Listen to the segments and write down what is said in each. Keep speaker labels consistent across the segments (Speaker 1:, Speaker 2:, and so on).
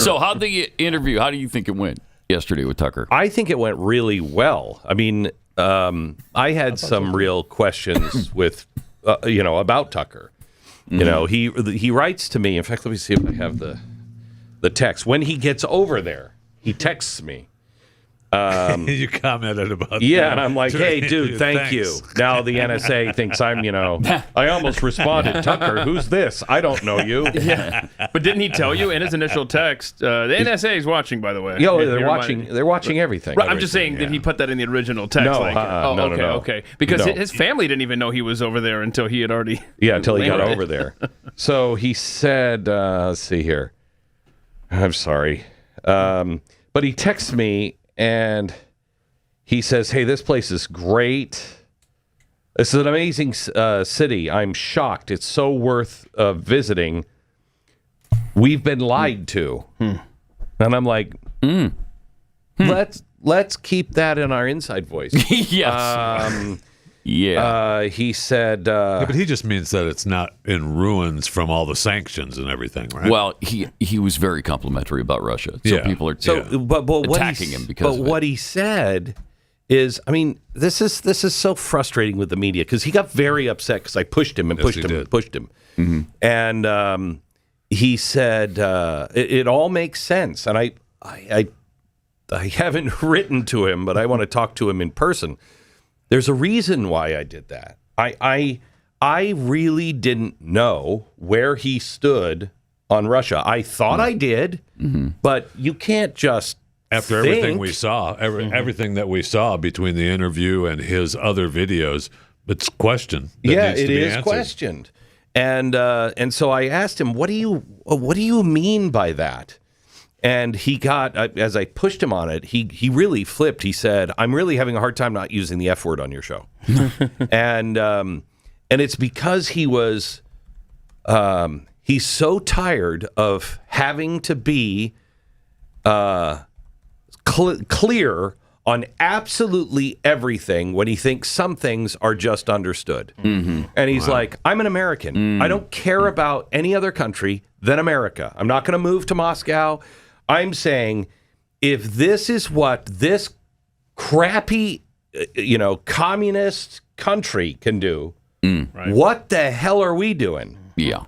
Speaker 1: So how do you think it went yesterday with Tucker?
Speaker 2: I think it went really well. I mean, I had some real questions with, about Tucker. You know, he writes to me. In fact, let me see if I have the text. When he gets over there, he texts me.
Speaker 3: You commented about that.
Speaker 2: Yeah, and I'm like, hey, dude, thank you. Now the NSA thinks I'm, I almost responded, Tucker, who's this? I don't know you.
Speaker 4: Yeah. But didn't he tell you in his initial text? The NSA is watching, by the way.
Speaker 2: They're watching. They're watching everything.
Speaker 4: Right, I'm just saying, did he put that in the original text?
Speaker 2: No,
Speaker 4: no. Okay. Because
Speaker 2: No.
Speaker 4: his family didn't even know he was over there until he had already.
Speaker 2: Yeah, until he got over there. So he said, let's see here. I'm sorry. But he texts me and he says, hey, this place is great. This is an amazing city. I'm shocked. It's so worth visiting. We've been lied to. And I'm like, let's keep that in our inside voice.
Speaker 1: Yes.
Speaker 2: He said...
Speaker 3: but he just means that it's not in ruins from all the sanctions and everything, right?
Speaker 1: Well, he was very complimentary about Russia. So people are attacking him because of
Speaker 2: what he said is, I mean, this is so frustrating with the media because he got very upset because I pushed him and pushed him and pushed him. Mm-hmm. And he said, it all makes sense. And I haven't written to him, but I want to talk to him in person. There's a reason why I did that. I really didn't know where he stood on Russia. I thought I did, but you can't just
Speaker 3: after everything we saw, everything that we saw between the interview and his other videos, it's questioned.
Speaker 2: Yeah, it is questioned. And so I asked him, what do you mean by that? And he got, as I pushed him on it, he really flipped. He said, I'm really having a hard time not using the F word on your show. And it's because he was, he's so tired of having to be clear on absolutely everything when he thinks some things are just understood. Mm-hmm. And he's like, I'm an American. I don't care about any other country than America. I'm not going to move to Moscow. I'm saying if this is what this crappy, communist country can do, what the hell are we doing?
Speaker 1: Yeah.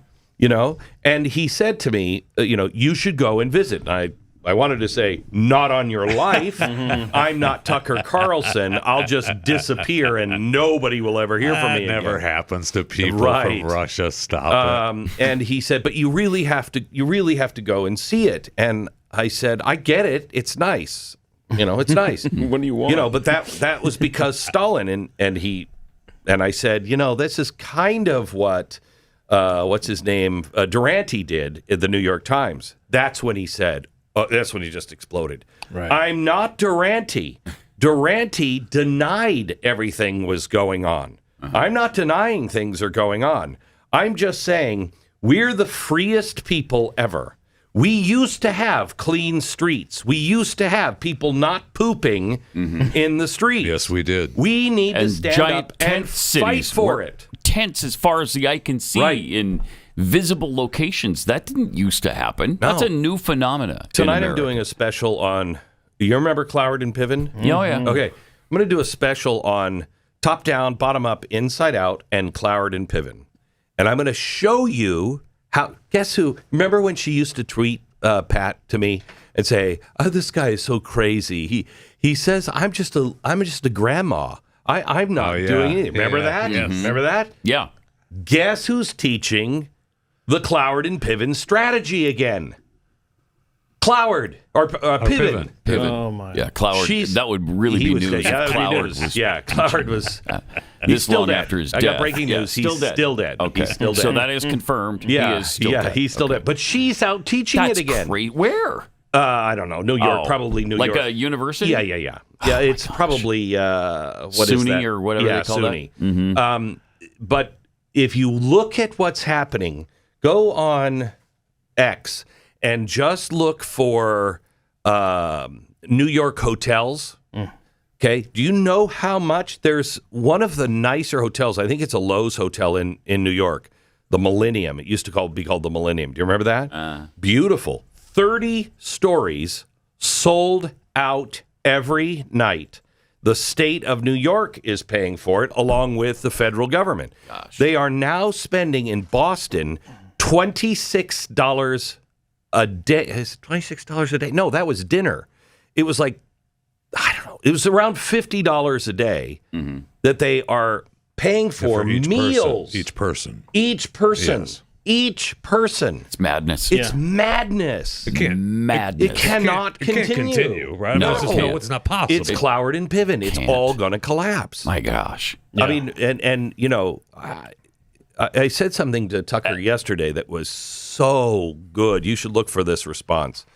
Speaker 2: And he said to me, you should go and visit. And I wanted to say, not on your life. I'm not Tucker Carlson. I'll just disappear and nobody will ever hear from me.
Speaker 3: That never happens to people
Speaker 2: Right.
Speaker 3: from Russia. Stop it.
Speaker 2: And he said, but you really have to go and see it. And I said, I get it. It's nice. It's nice.
Speaker 4: What do you want?
Speaker 2: But that was because Stalin and I said, this is kind of what what's his name? Durante did in the New York Times. That's when he said, that's when he just exploded.
Speaker 4: Right.
Speaker 2: I'm not Durante. Durante denied everything was going on. I'm not denying things are going on. I'm just saying we're the freest people ever. We used to have clean streets. We used to have people not pooping in the streets.
Speaker 3: Yes, we did.
Speaker 2: We need to stand up and fight for it.
Speaker 1: Tents as far as the eye can see in visible locations. That didn't used to happen.
Speaker 2: No.
Speaker 1: That's a new phenomena.
Speaker 2: Tonight I'm doing a special on, you remember Cloward and Piven?
Speaker 1: Oh, yeah.
Speaker 2: Okay. I'm going to do a special on top down, bottom up, inside out, and Cloward and Piven. And I'm going to show you how, guess who? Remember when she used to tweet Pat to me and say, "Oh, this guy is so crazy. He says I'm just a grandma. I'm not doing anything." Remember that?
Speaker 3: Yes.
Speaker 2: Remember that?
Speaker 1: Yeah.
Speaker 2: Guess who's teaching the Cloward and Piven strategy again? Cloward or Piven.
Speaker 1: Piven.
Speaker 4: Oh my!
Speaker 1: Yeah, Cloward. That would really be news.
Speaker 2: Yeah,
Speaker 1: Cloward
Speaker 2: news.
Speaker 1: was
Speaker 2: Cloward was.
Speaker 1: this
Speaker 2: still
Speaker 1: long
Speaker 2: dead.
Speaker 1: after his
Speaker 2: I
Speaker 1: death.
Speaker 2: got breaking news.
Speaker 1: Yeah,
Speaker 2: He's still dead.
Speaker 1: Okay,
Speaker 2: He's still dead.
Speaker 1: So that is confirmed.
Speaker 2: Yeah,
Speaker 1: he is still dead.
Speaker 2: he's still dead. But she's out teaching
Speaker 1: That's
Speaker 2: it again.
Speaker 1: great. Where?
Speaker 2: I don't know. New York, probably New York.
Speaker 1: Like a university?
Speaker 2: Yeah. Yeah, it's probably what
Speaker 1: SUNY
Speaker 2: is that?
Speaker 1: or whatever they call
Speaker 2: SUNY.
Speaker 1: that. Mm-hmm.
Speaker 2: But if you look at what's happening, go on X and just look for New York hotels. Okay, do you know how much? There's one of the nicer hotels. I think it's a Lowe's hotel in New York, the Millennium. It used to be called the Millennium. Do you remember that? Beautiful. 30 stories sold out every night. The state of New York is paying for it, along with the federal government.
Speaker 1: Gosh.
Speaker 2: They are now spending in Boston $26 a day. Is it $26 a day? No, that was dinner. It was like, I don't know. It was around $50 a day that they are paying for meals.
Speaker 3: Each person.
Speaker 2: Yes. Each person.
Speaker 1: It's madness.
Speaker 2: It's madness.
Speaker 3: It can't.
Speaker 1: Madness.
Speaker 2: It cannot continue.
Speaker 3: It can't continue, right?
Speaker 1: No,
Speaker 3: It's not possible.
Speaker 2: It's Cloward and Piven. It's all going to collapse.
Speaker 1: My gosh.
Speaker 2: I mean, and you know, I said something to Tucker yesterday that was so good. You should look for this response.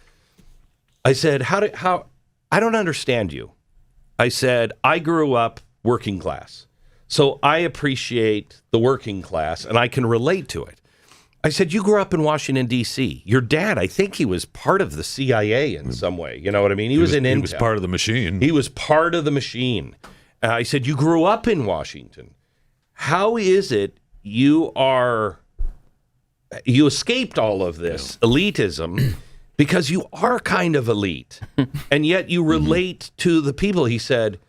Speaker 2: I said, how I don't understand you. I said, I grew up working class, so I appreciate the working class and I can relate to it. I said, you grew up in Washington, D.C. Your dad, I think he was part of the CIA in some way. You know what I mean? He was in Intel.
Speaker 3: He was part of the machine.
Speaker 2: He was part of the machine. I said, you grew up in Washington. How is it you escaped all of this elitism because you are kind of elite, and yet you relate to the people? He said,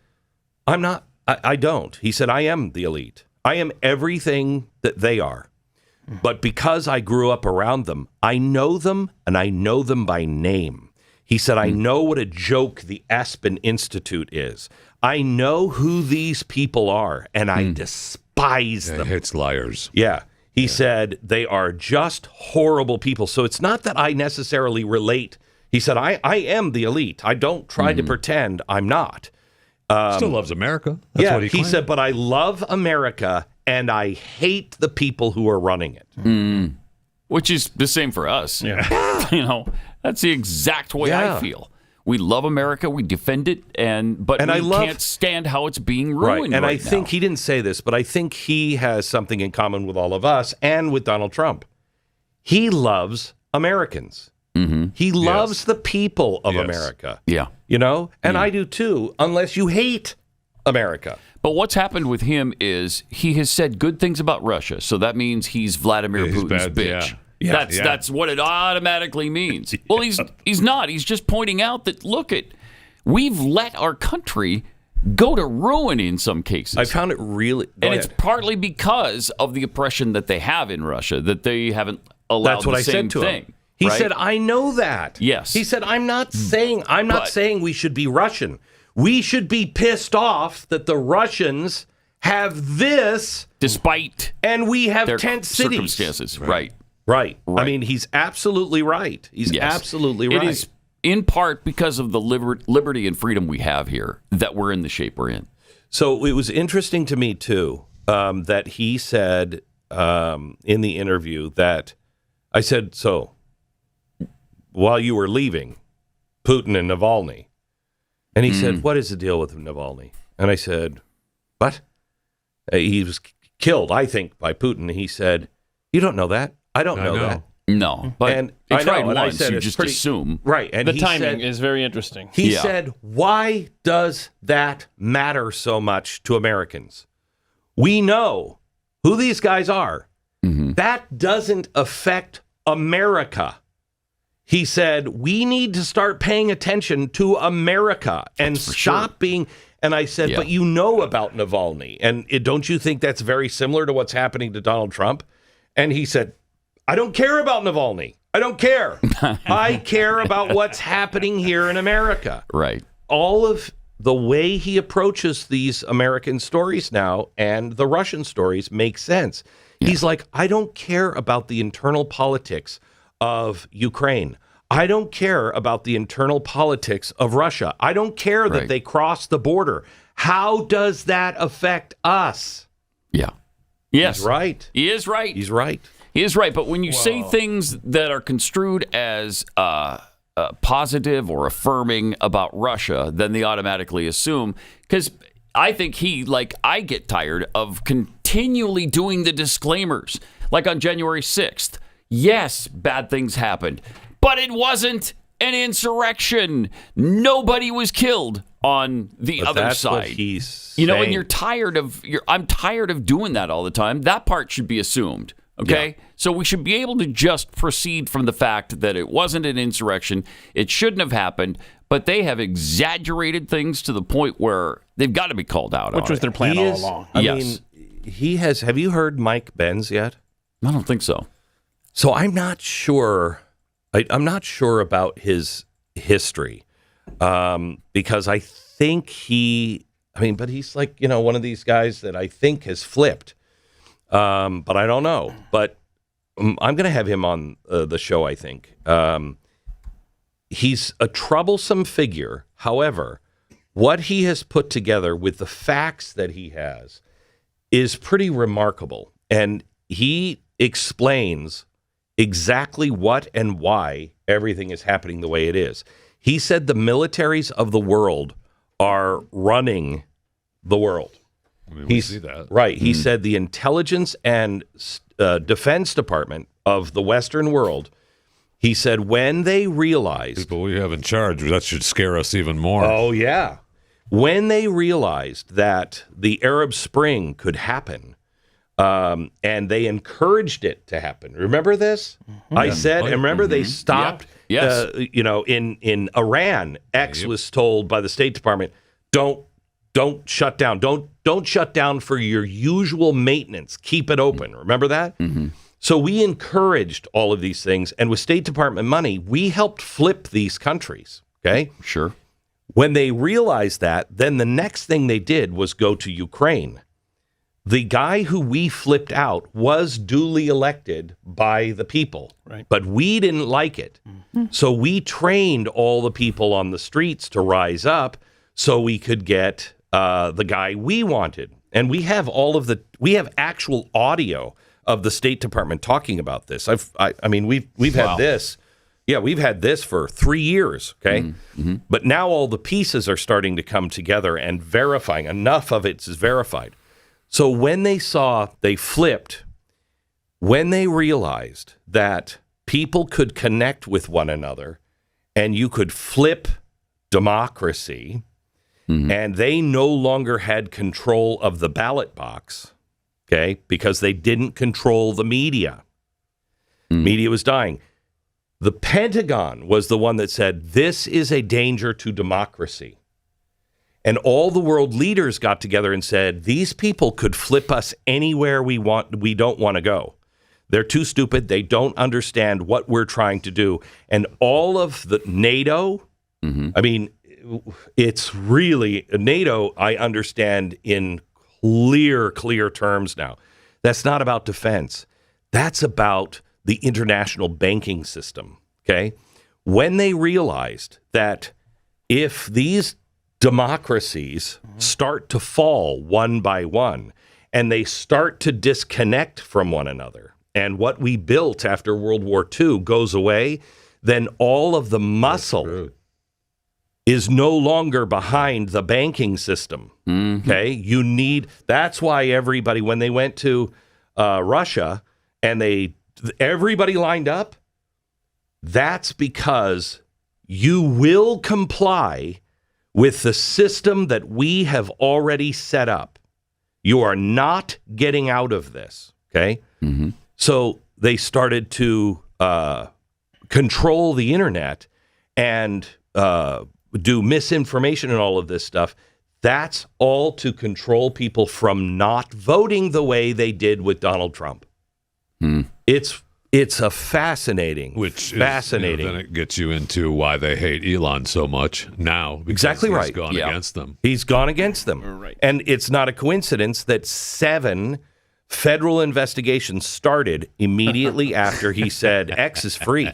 Speaker 2: I'm not, I don't. He said, I am the elite. I am everything that they are. But because I grew up around them, I know them, and I know them by name. He said, I know what a joke the Aspen Institute is. I know who these people are, and I despise them.
Speaker 3: It's liars.
Speaker 2: Yeah. He said, they are just horrible people. So it's not that I necessarily relate. He said, I am the elite. I don't try to pretend I'm not.
Speaker 3: Still loves America. That's what he claimed.
Speaker 2: Said, but I love America, and I hate the people who are running it.
Speaker 1: Which is the same for us.
Speaker 4: Yeah.
Speaker 1: You know, that's the exact way I feel. We love America, we defend it, but we can't stand how it's being ruined.
Speaker 2: And
Speaker 1: right
Speaker 2: I think he didn't say this, but I think he has something in common with all of us and with Donald Trump. He loves Americans. He loves the people of America.
Speaker 1: Yeah.
Speaker 2: You know? And I do too, unless you hate America.
Speaker 1: But what's happened with him is he has said good things about Russia, so that means he's Vladimir Putin's bitch.
Speaker 2: Yeah.
Speaker 1: That's what it automatically means. Well, he's not. He's just pointing out that, we've let our country go to ruin in some cases.
Speaker 2: I found it really...
Speaker 1: It's partly because of the oppression that they have in Russia, that they haven't allowed
Speaker 2: That's what I said to him. He said, I know that.
Speaker 1: Yes.
Speaker 2: He said, I'm not saying we should be Russian. We should be pissed off that the Russians have this,
Speaker 1: despite
Speaker 2: and we have
Speaker 1: their
Speaker 2: tent cities.
Speaker 1: Circumstances. Right.
Speaker 2: I mean, he's absolutely right. He's absolutely right.
Speaker 1: It is in part because of the liberty and freedom we have here that we're in the shape we're in.
Speaker 2: So it was interesting to me, too, that he said in the interview that I said, so while you were leaving, Putin and Navalny, and he said, what is the deal with Navalny? And I said, what? He was killed, I think, by Putin. And he said, you don't know that. I don't know that.
Speaker 1: No, but
Speaker 2: and
Speaker 1: they
Speaker 2: I
Speaker 1: tried
Speaker 2: know, and I
Speaker 1: once,
Speaker 2: said
Speaker 1: you
Speaker 2: it's
Speaker 1: just
Speaker 2: pretty,
Speaker 1: assume.
Speaker 2: Right. And
Speaker 4: the
Speaker 2: he
Speaker 4: timing
Speaker 2: said,
Speaker 4: is very interesting.
Speaker 2: He said, why does that matter so much to Americans? We know who these guys are. That doesn't affect America. He said, we need to start paying attention to America and stop being... And I said, but you know about Navalny. And don't you think that's very similar to what's happening to Donald Trump? And he said, I don't care about Navalny. I don't care. I care about what's happening here in America.
Speaker 1: Right.
Speaker 2: All of the way he approaches these American stories now and the Russian stories makes sense. He's like, I don't care about the internal politics of Ukraine. I don't care about the internal politics of Russia. I don't care that they crossed the border. How does that affect us?
Speaker 1: Yeah. Yes.
Speaker 2: He's right.
Speaker 1: He is right.
Speaker 2: He's right.
Speaker 1: He is right. But when you say things that are construed as positive or affirming about Russia, then they automatically assume, because I think I get tired of continually doing the disclaimers. Like on January 6th, yes, bad things happened. But it wasn't an insurrection. Nobody was killed on the other side.
Speaker 2: What he's
Speaker 1: and you're tired of I'm tired of doing that all the time. That part should be assumed. Okay? So we should be able to just proceed from the fact that it wasn't an insurrection. It shouldn't have happened, but they have exaggerated things to the point where they've got to be called out on
Speaker 4: Which was
Speaker 1: it.
Speaker 4: their plan all along.
Speaker 2: I mean, he has. Have you heard Mike Benz yet?
Speaker 1: I don't think so.
Speaker 2: So I'm not sure. I'm not sure about his history because I think but he's like, one of these guys that I think has flipped. But I don't know. But I'm going to have him on the show, I think. He's a troublesome figure. However, what he has put together with the facts that he has is pretty remarkable. And he explains exactly what and why everything is happening the way it is. He said the militaries of the world are running the world.
Speaker 3: I mean, we see that.
Speaker 2: Right. He said the intelligence and defense department of the Western world, he said when they realized...
Speaker 3: People we have in charge, that should scare us even more.
Speaker 2: Oh, yeah. When they realized that the Arab Spring could happen, and they encouraged it to happen. Remember this? I said, and remember they stopped, in Iran, X was told by the State Department, don't shut down. Don't shut down for your usual maintenance. Keep it open. Remember that? Mm-hmm. So we encouraged all of these things, and with State Department money, we helped flip these countries, okay?
Speaker 1: Sure.
Speaker 2: When they realized that, then the next thing they did was go to Ukraine. The guy who we flipped out was duly elected by the people,
Speaker 4: right?
Speaker 2: But we didn't like it. Mm-hmm. So we trained all the people on the streets to rise up so we could get the guy we wanted. And we have we have actual audio of the State Department talking about this. We've had this. Yeah, we've had this for 3 years, okay? Mm-hmm. But now all the pieces are starting to come together and verifying. Enough of it is verified. So when they flipped, when they realized that people could connect with one another and you could flip democracy, and they no longer had control of the ballot box, okay, because they didn't control the media. Media was dying. The Pentagon was the one that said, this is a danger to democracy. And all the world leaders got together and said, these people could flip us anywhere we don't want to go. They're too stupid. They don't understand what we're trying to do. And all of the NATO, it's really NATO, I understand in clear terms now. That's not about defense. That's about the international banking system, okay? When they realized that if these democracies start to fall one by one and they start to disconnect from one another and what we built after World War II goes away, then all of the muscle is no longer behind the banking system, okay? That's why everybody, when they went to Russia and everybody lined up, that's because you will comply with the system that we have already set up. You are not getting out of this, okay? Mm-hmm. So they started to control the internet and do misinformation and all of this stuff. That's all to control people from not voting the way they did with Donald Trump. It's a fascinating, fascinating.
Speaker 3: Then it gets you into why they hate Elon so much now.
Speaker 2: Exactly right.
Speaker 3: He's gone against them.
Speaker 2: He's gone against them.
Speaker 4: Right.
Speaker 2: And it's not a coincidence that 7 federal investigations started immediately after he said X is free.